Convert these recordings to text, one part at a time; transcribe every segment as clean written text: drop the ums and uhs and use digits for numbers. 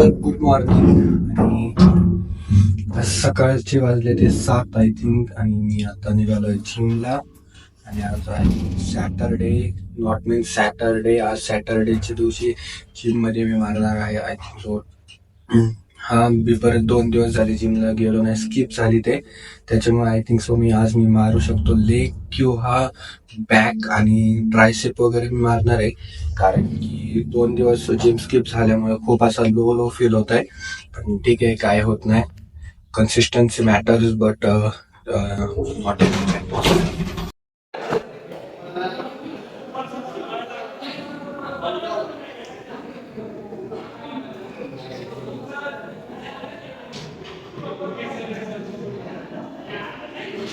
Good morning. आणि सकाळचे वाजले ते 7 आय थिंक. आणि मी आता निघालोय जिमला. आणि आज आहे सॅटरडे. Not mean Saturday. आज सॅटरडेच्या दिवशी जिममध्ये मी मारणार आहे आय थिंक सो. हा मी परत 2 दिवस झाले जिमला गेलो नाही, स्किप झाली ते. त्याच्यामुळे आय थिंक सो मी मारू शकतो लेग किंवा बॅक आणि ट्रायसेप वगैरे मी मारणार आहे. कारण की 2 दिवस जिम स्किप झाल्यामुळे खूप असा लो लो फील होत आहे. पण ठीक आहे, काय होत नाही. Consistency matters but not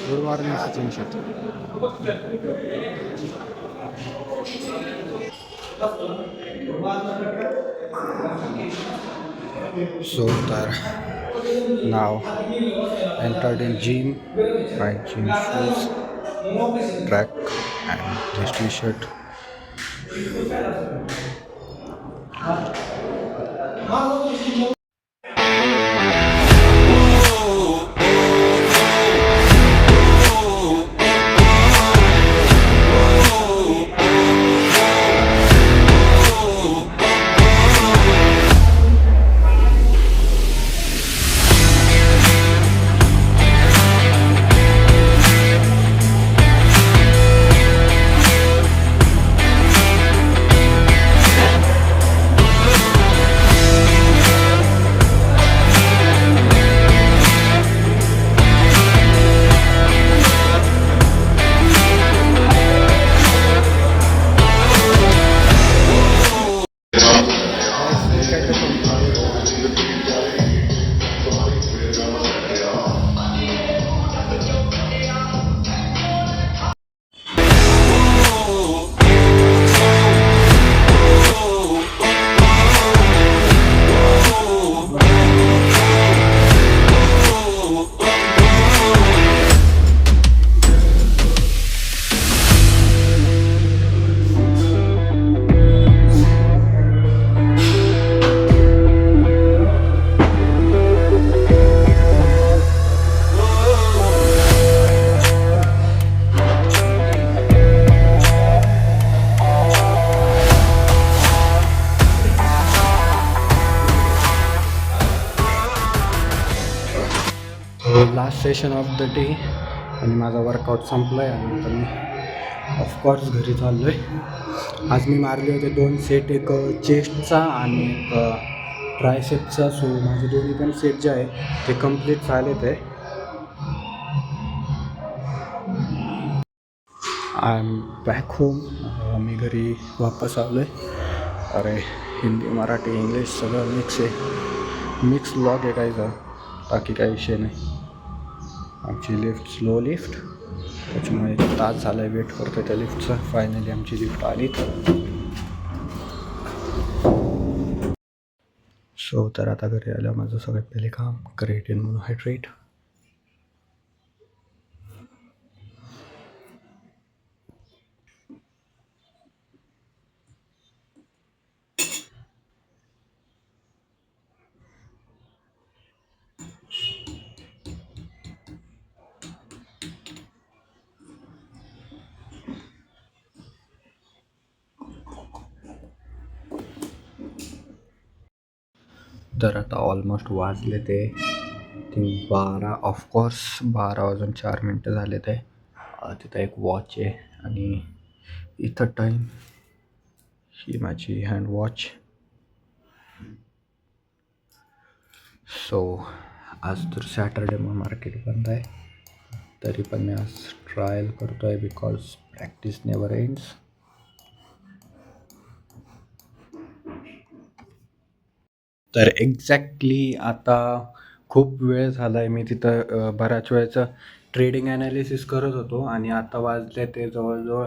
good morning Sachin Shetty. So now entered in gym, my gym shoes, track and this t-shirt. Last session of the day आणि माझा वर्कआउट संपला आहे. आणि आता मी ऑफकोर्स घरी चाललो आहे. आज मी मारले होते 2 सेट, एक चेस्टचा आणि एक ट्रायसेपचा. सो माझे दोन्ही पण सेट जे आहे ते कम्प्लीट झालेत आहे. I am back home. मी घरी वापस आलो आहे. अरे हिंदी मराठी इंग्लिश सगळं मिक्स आहे. मिक्स ब्लॉग आहे काहीचा, बाकी काही विषय नाही. आमची लिफ्ट स्लो लिफ्ट, त्याच्यामुळे 1 तास झाला आहे वेट करतो त्या लिफ्टचा. फायनली आमची लिफ्ट आली. सो तर आता घरी आलं माझं सगळ्यात पहिले काम क्रिएटिन मोनोहायड्रेट. तर आता ऑलमोस्ट वाजले ते 12. ऑफकोर्स 12:04 झाले ते. तिथं एक वॉच आहे आणि इथं टाईम, ही माझी हँड वॉच. सो आज तर सॅटरडे मग मार्केट बंद आहे. तरी पण मी आज ट्रायल करतो आहे बिकॉज प्रॅक्टिस नेवर एंड्स. तर एक्झॅक्टली आता खूप वेळ झाला आहे मी तिथं बऱ्याच वेळेचं ट्रेडिंग ॲनालिसिस करत होतो. आणि आता वाजले ते जवळजवळ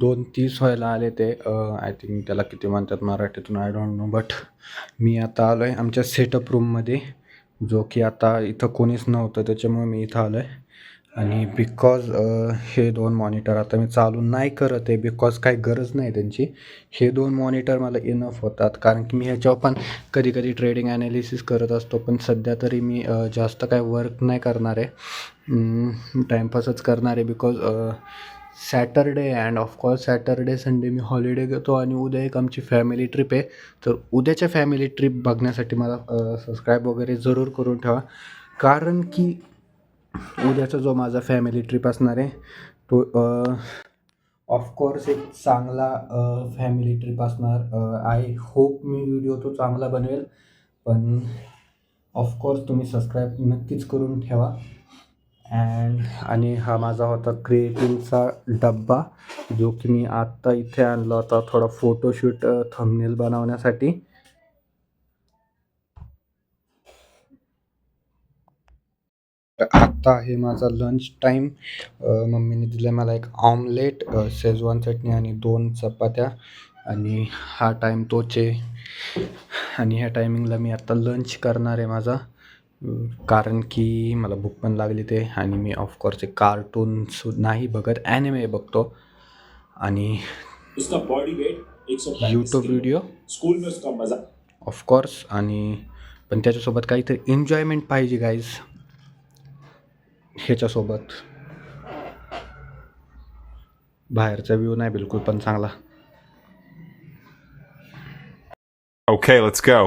2:30 व्हायला आले ते. आय थिंक त्याला किती म्हणतात मराठीतून, आय डोंट नो. बट मी आता आलो आहे आमच्या सेटअप रूममध्ये, जो की आता इथं कोणीच नव्हतं, त्याच्यामुळे मी इथं आलो आहे. आणि बिकॉज हे 2 मॉनिटर आता मी चालू नाही करत आहे बिकॉज काही गरज नाही त्यांची. हे 2 मॉनिटर मला इनफ होतात कारण की मी ह्याच्यावर पण कधी कधी ट्रेडिंग ॲनालिसिस करत असतो. पण सध्या तरी मी जास्त काय वर्क नाही करणार आहे, टाईमपासच करणार आहे because Saturday and of course Saturday Sunday me holiday घेतो आणि उद्या एक आमची फॅमिली ट्रिप आहे. तर उद्याच्या फॅमिली ट्रिप बघण्यासाठी मला सबस्क्राईब वगैरे जरूर करून ठेवा कारण की उद्याचा जो माझा फॅमिली ट्रिप असणार आहे तो ऑफकोर्स एक चांगला फॅमिली ट्रिप असणार. आय होप मी व्हिडिओ तो चांगला बनवेल. पण ऑफकोर्स तुम्ही सबस्क्राईब नक्कीच करून ठेवा. आणि हा माझा होता क्रिएटिव्हचा डब्बा जो की मी आत्ता इथे आणला होता थोडा फोटोशूट थंबनेल बनवण्यासाठी. आत्ता आहे माझा लंच टाईम. मम्मीने दिला मला एक ऑमलेट, शेजवान चटणी आणि 2 चपात्या आणि हा टाईम तोच आहे. आणि ह्या टायमिंगला मी आत्ता लंच करणार आहे माझा, कारण की मला भूक पण लागली ते. आणि मी ऑफकोर्स एक कार्टून नाही बघत, ॲनिमे बघतो आणि उसका body weight 135 YouTube kilo video school में उसका मजा ऑफकोर्स. आणि पण त्याच्यासोबत काहीतरी एन्जॉयमेंट पाहिजे गाईज. ह्याच्यासोबत बाहेरचा व्ह्यू नाही बिलकुल पण चांगला. Okay, let's go.